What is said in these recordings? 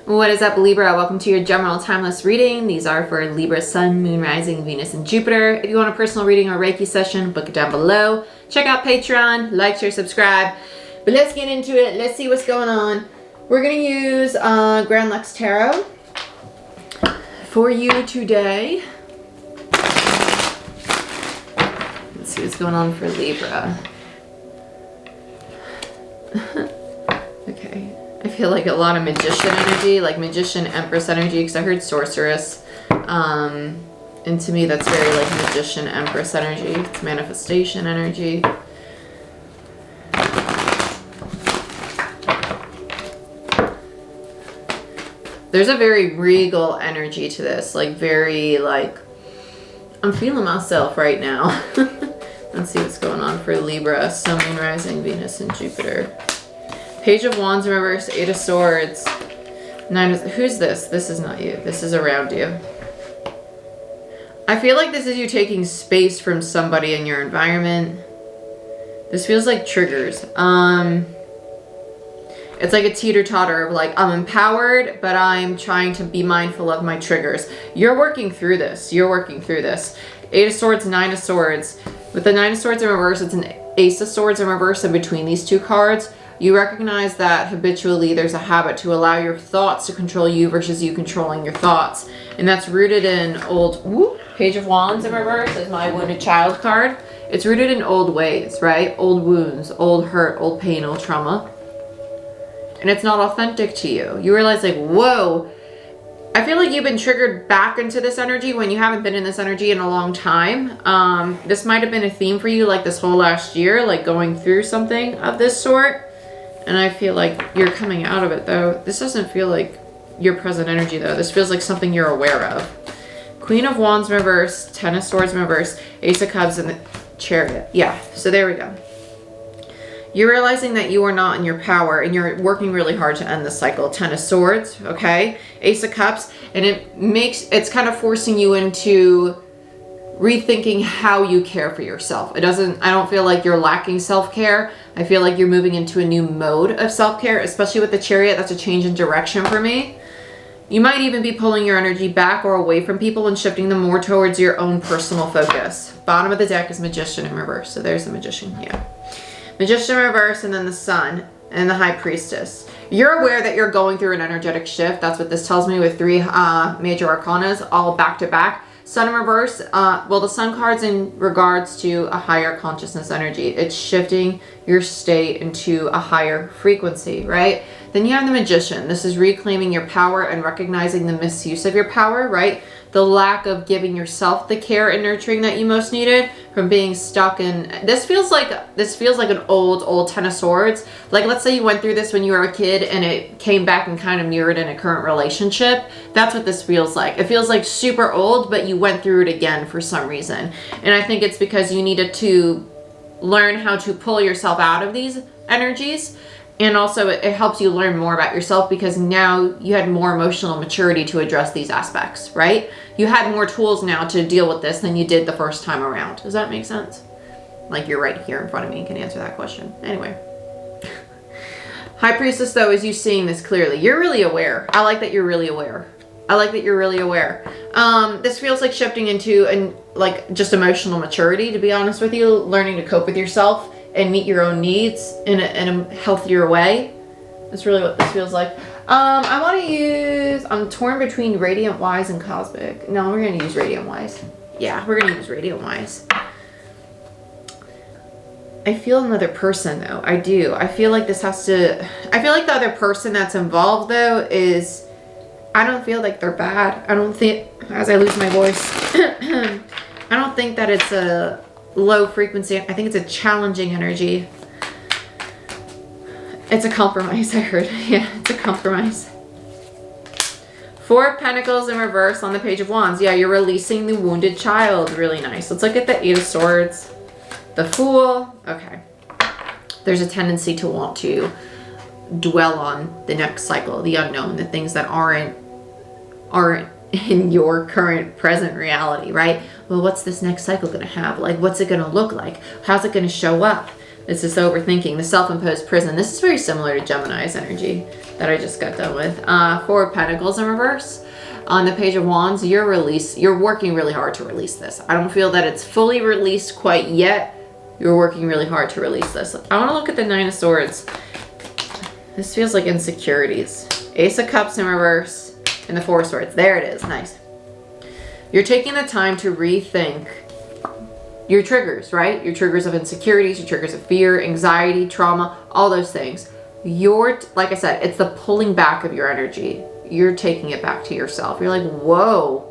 What is up, Libra? Welcome to your general timeless reading. These are for Libra, Sun, Moon, Rising, Venus, and Jupiter. If you want a personal reading or Reiki session, book it down below. Check out Patreon, like, share, subscribe. But let's get into it. Let's see what's going on. We're going to use Grand Lux Tarot for you today. Let's see what's going on for Libra. Okay. I feel like a lot of magician energy, like magician, empress energy, because I heard sorceress. And to me, that's very like magician, empress energy. It's manifestation energy. There's a very regal energy to this, like very like, I'm feeling myself right now. Let's see what's going on for Libra, Sun, Moon, Rising, Venus, and Jupiter. Page of Wands in reverse, Eight of Swords, Nine of... Who's this? This is not you. This is around you. I feel like this is you taking space from somebody in your environment. This feels like triggers. It's like a teeter-totter of like, I'm empowered, but I'm trying to be mindful of my triggers. You're working through this. You're working through this. Eight of Swords, Nine of Swords. With the Nine of Swords in reverse, it's an Ace of Swords in reverse. And between these two cards, you recognize that habitually there's a habit to allow your thoughts to control you versus you controlling your thoughts. And that's rooted in old, Page of Wands in reverse is my wounded child card. It's rooted in old ways, right? Old wounds, old hurt, old pain, old trauma. And it's not authentic to you. You realize like, whoa, I feel like you've been triggered back into this energy when you haven't been in this energy in a long time. This might have been a theme for you like this whole last year, like going through something of this sort. And I feel like you're coming out of it though. This doesn't feel like your present energy though. This feels like something you're aware of. Queen of Wands in reverse, Ten of Swords in reverse, Ace of Cups, and the Chariot. Yeah, so there we go. You're realizing that you are not in your power and you're working really hard to end the cycle. Ten of Swords, okay? Ace of Cups, and it's kind of forcing you into rethinking how you care for yourself. I don't feel like you're lacking self-care. I feel like you're moving into a new mode of self-care, especially with the Chariot. That's a change in direction for me. You might even be pulling your energy back or away from people and shifting them more towards your own personal focus. Bottom of the deck is Magician in reverse. So there's the Magician, yeah. Magician in reverse, and then the Sun and the High Priestess. You're aware that you're going through an energetic shift. That's what this tells me with three major arcanas all back to back. Sun in reverse, well, the Sun card's in regards to a higher consciousness energy. It's shifting your state into a higher frequency, right? Then you have the Magician. This is reclaiming your power and recognizing the misuse of your power, right? The lack of giving yourself the care and nurturing that you most needed from being stuck in. This feels like an old Ten of Swords. Like, let's say you went through this when you were a kid and it came back and kind of mirrored in a current relationship. That's what this feels like. It feels like super old, but you went through it again for some reason. And I think it's because you needed to learn how to pull yourself out of these energies. And also it helps you learn more about yourself because now you had more emotional maturity to address these aspects, right? You had more tools now to deal with this than you did the first time around. Does that make sense? Like you're right here in front of me and can answer that question. Anyway. High Priestess though is you seeing this clearly. You're really aware. I like that you're really aware. I like that you're really aware. This feels like shifting into like just emotional maturity, to be honest with you, learning to cope with yourself and meet your own needs in a healthier way. That's really what this feels like. I want to use, I'm torn between Radiant Wise and Cosmic. No, we're going to use Radiant Wise. Yeah, we're going to use Radiant Wise. I feel another person though. I do. I feel like this has to, I feel like the other person that's involved though is, I don't feel like they're bad. I don't think, as I lose my voice, I don't think that it's a low frequency. I think it's a challenging energy. It's a compromise, I heard. Yeah, it's a compromise. Four of Pentacles in reverse on the Page of Wands. Yeah, you're releasing the wounded child. Really nice. Let's look at the Eight of Swords. The Fool. Okay. There's a tendency to want to dwell on the next cycle, the unknown, the things that aren't in your current present reality, right? Well, what's this next cycle going to have? Like, what's it going to look like? How's it going to show up? It's this overthinking, the self-imposed prison. This is very similar to Gemini's energy that I just got done with. Four of Pentacles in reverse. On the Page of Wands, you're working really hard to release this. I don't feel that it's fully released quite yet. You're working really hard to release this. I want to look at the Nine of Swords. This feels like insecurities. Ace of Cups in reverse and the Four of Swords. There it is. Nice. You're taking the time to rethink your triggers, right? Your triggers of insecurities, your triggers of fear, anxiety, trauma, all those things. Like I said, it's the pulling back of your energy. You're taking it back to yourself. You're like, whoa,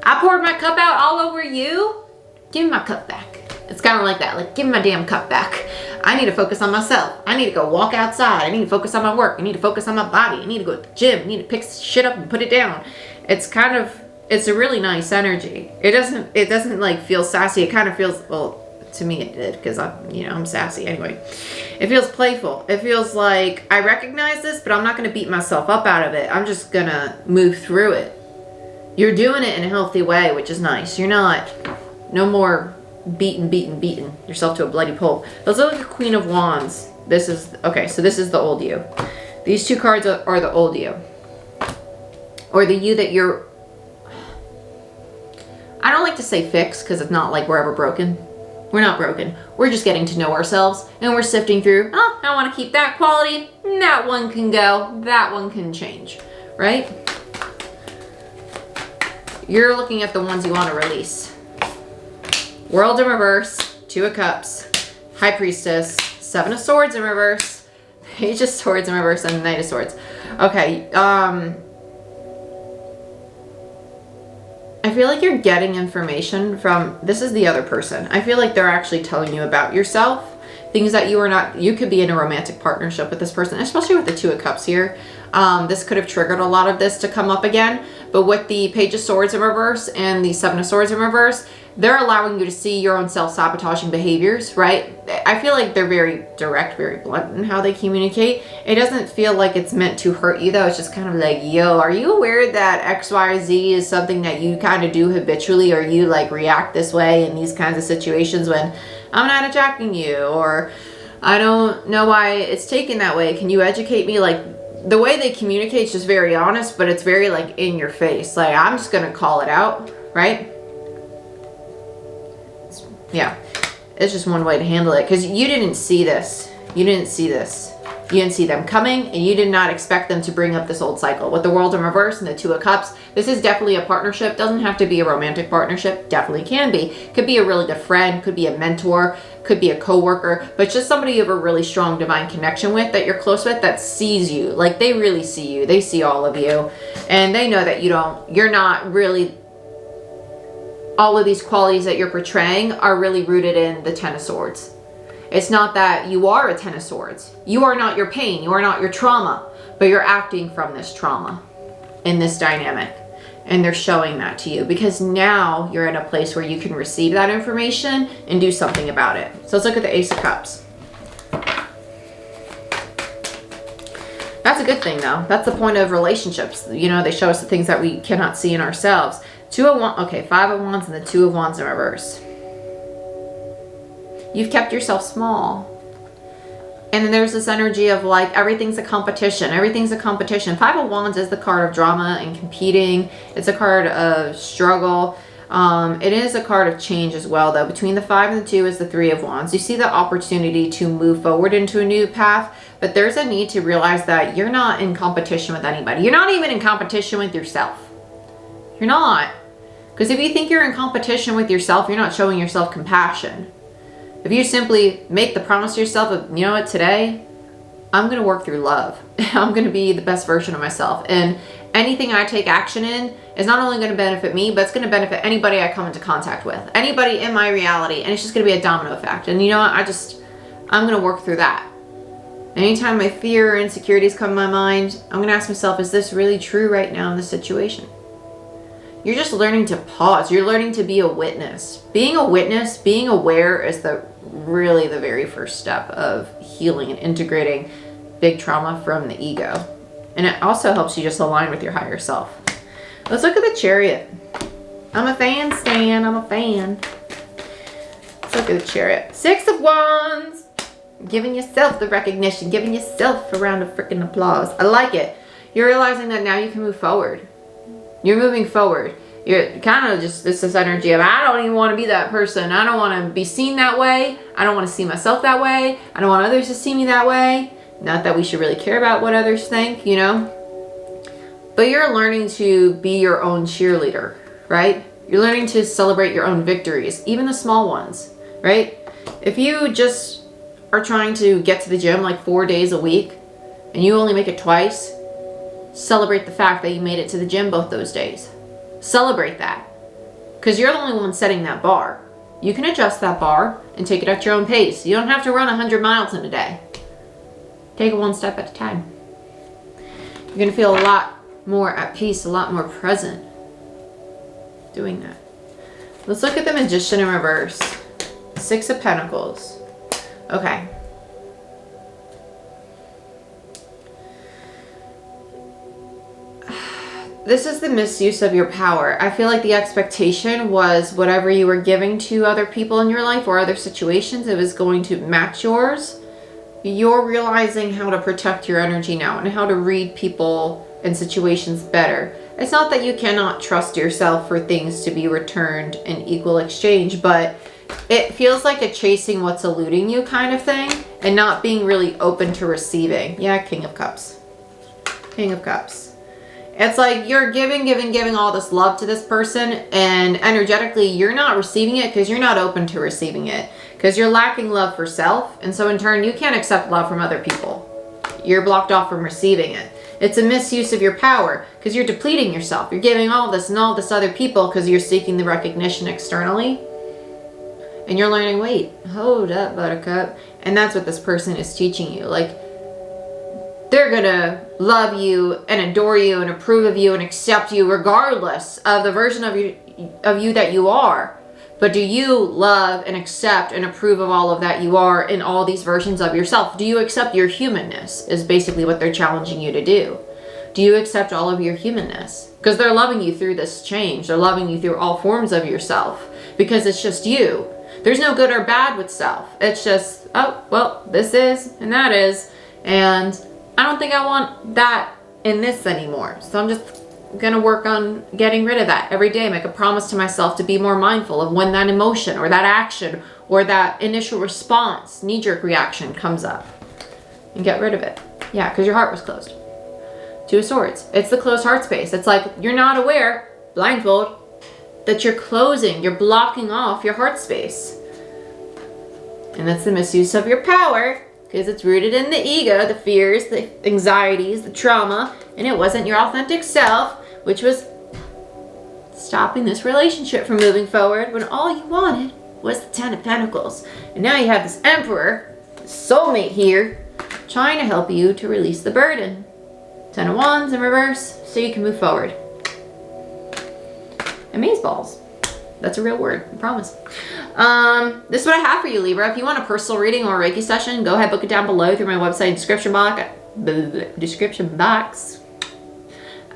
I poured my cup out all over you? Give me my cup back. It's kind of like that. Like, give me my damn cup back. I need to focus on myself. I need to go walk outside. I need to focus on my work. I need to focus on my body. I need to go to the gym. I need to pick shit up and put it down. It's a really nice energy. It doesn't like feel sassy. It kind of feels, well, to me it did, because I'm sassy anyway. It feels playful. It feels like I recognize this, but I'm not going to beat myself up out of it. I'm just going to move through it. You're doing it in a healthy way, which is nice. You're not, no more beating yourself to a bloody pulp. Let's look at the Queen of Wands. This is, okay, so this is the old you. These two cards are the old you. Or the you that you're, I don't like to say fix, because it's not like we're ever broken. We're not broken. We're just getting to know ourselves, and we're sifting through, oh, I want to keep that quality. That one can go. That one can change, right? You're looking at the ones you want to release. World in reverse, Two of Cups, High Priestess, Seven of Swords in reverse, Page of Swords in reverse, and Knight of Swords. Okay, I feel like you're getting information from, this is the other person. I feel like they're actually telling you about yourself. Things that you are not, you could be in a romantic partnership with this person, especially with the Two of Cups here. This could have triggered a lot of this to come up again. But with the Page of Swords in reverse and the Seven of Swords in reverse, they're allowing you to see your own self-sabotaging behaviors, right? I feel like they're very direct, very blunt in how they communicate. It doesn't feel like it's meant to hurt you, though. It's just kind of like, yo, are you aware that X, Y, Z is something that you kind of do habitually, or you like react this way in these kinds of situations when I'm not attacking you, or I don't know why it's taken that way. Can you educate me? Like, the way they communicate is just very honest, but it's very like in your face. Like, I'm just going to call it out, right? Yeah, it's just one way to handle it, because you didn't see this. You didn't see this. You didn't see them coming, and you did not expect them to bring up this old cycle. With the World in reverse and the Two of Cups, this is definitely a partnership. Doesn't have to be a romantic partnership. Definitely can be. Could be a really good friend. Could be a mentor. Could be a coworker. But just somebody you have a really strong divine connection with, that you're close with, that sees you. Like, they really see you. They see all of you. And they know that you're not really, all of these qualities that you're portraying are really rooted in the Ten of Swords. It's not that you are a Ten of Swords. You are not your pain. You are not your trauma. But you're acting from this trauma in this dynamic. And they're showing that to you, because now you're in a place where you can receive that information and do something about it. So let's look at the Ace of Cups. That's a good thing, though. That's the point of relationships. You know, they show us the things that we cannot see in ourselves. Two of Wands, okay, Five of Wands and the Two of Wands in reverse. You've kept yourself small. And then there's this energy of like, everything's a competition. Everything's a competition. Five of Wands is the card of drama and competing. It's a card of struggle. It is a card of change as well, though. Between the Five and the Two is the Three of Wands. You see the opportunity to move forward into a new path, but there's a need to realize that you're not in competition with anybody. You're not even in competition with yourself. You're not. Because if you think you're in competition with yourself, you're not showing yourself compassion. If you simply make the promise to yourself of, you know what, today, I'm going to work through love. I'm going to be the best version of myself. And anything I take action in is not only going to benefit me, but it's going to benefit anybody I come into contact with. Anybody in my reality. And it's just going to be a domino effect. And you know what, I'm going to work through that. Anytime my fear or insecurities come to my mind, I'm going to ask myself, is this really true right now in this situation? You're just learning to pause. You're learning to be a witness. Being a witness, being aware is really the very first step of healing and integrating big trauma from the ego. And it also helps you just align with your higher self. Let's look at the Chariot. I'm a fan, Stan. I'm a fan. Let's look at the Chariot. Six of Wands. Giving yourself the recognition, giving yourself a round of freaking applause. I like it. You're realizing that now you can move forward. You're moving forward. You're kind of just, it's this energy of, I don't even want to be that person. I don't want to be seen that way. I don't want to see myself that way. I don't want others to see me that way. Not that we should really care about what others think, you know. But you're learning to be your own cheerleader, right? You're learning to celebrate your own victories, even the small ones, right? If you just are trying to get to the gym like 4 days a week and you only make it twice, celebrate the fact that you made it to the gym both those days. Celebrate that, because you're the only one setting that bar. You can adjust that bar and take it at your own pace. You don't have to run 100 miles in a day. Take it one step at a time. You're going to feel a lot more at peace, a lot more present doing that. Let's look at the Magician in reverse. 6 of Pentacles. Okay. This is the misuse of your power. I feel like the expectation was whatever you were giving to other people in your life or other situations, it was going to match yours. You're realizing how to protect your energy now and how to read people and situations better. It's not that you cannot trust yourself for things to be returned in equal exchange, but it feels like a chasing what's eluding you kind of thing and not being really open to receiving. Yeah, King of Cups. King of Cups. It's like you're giving all this love to this person, and energetically you're not receiving it because you're not open to receiving it, because you're lacking love for self, and so in turn you can't accept love from other people. You're blocked off from receiving it. It's a misuse of your power because you're depleting yourself. You're giving all this and all this to other people because you're seeking the recognition externally, and you're learning, wait, hold up, buttercup. And that's what this person is teaching you. Like, they're gonna love you and adore you and approve of you and accept you regardless of the version of you that you are. But do you love and accept and approve of all of that you are in all these versions of yourself? Do you accept your humanness is basically what they're challenging you to do. Do you accept all of your humanness? Because they're loving you through this change. They're loving you through all forms of yourself because it's just you. There's no good or bad with self. It's just, oh, well, this is and that is. And I don't think I want that in this anymore. So I'm just gonna work on getting rid of that every day. Make a promise to myself to be more mindful of when that emotion or that action or that initial response, knee-jerk reaction comes up, and get rid of it. Yeah, because your heart was closed. 2 of Swords. It's the closed heart space. It's like you're not aware, blindfold, that you're closing, you're blocking off your heart space. And that's the misuse of your power. Because it's rooted in the ego, the fears, the anxieties, the trauma, and it wasn't your authentic self, which was stopping this relationship from moving forward when all you wanted was the 10 of Pentacles. And now you have this Emperor, this soulmate here, trying to help you to release the burden. 10 of Wands in reverse, so you can move forward. Amazeballs. That's a real word, I promise. This is what I have for you, Libra. If you want a personal reading or a Reiki session, go ahead, book it down below through my website description box.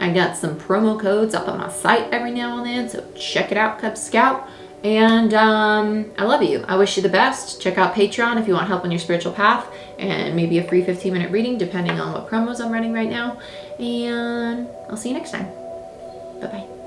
I got some promo codes up on my site every now and then, so check it out, Cub Scout. And I love you. I wish you the best. Check out Patreon if you want help on your spiritual path, and maybe a free 15-minute reading depending on what promos I'm running right now. And I'll see you next time. Bye-bye.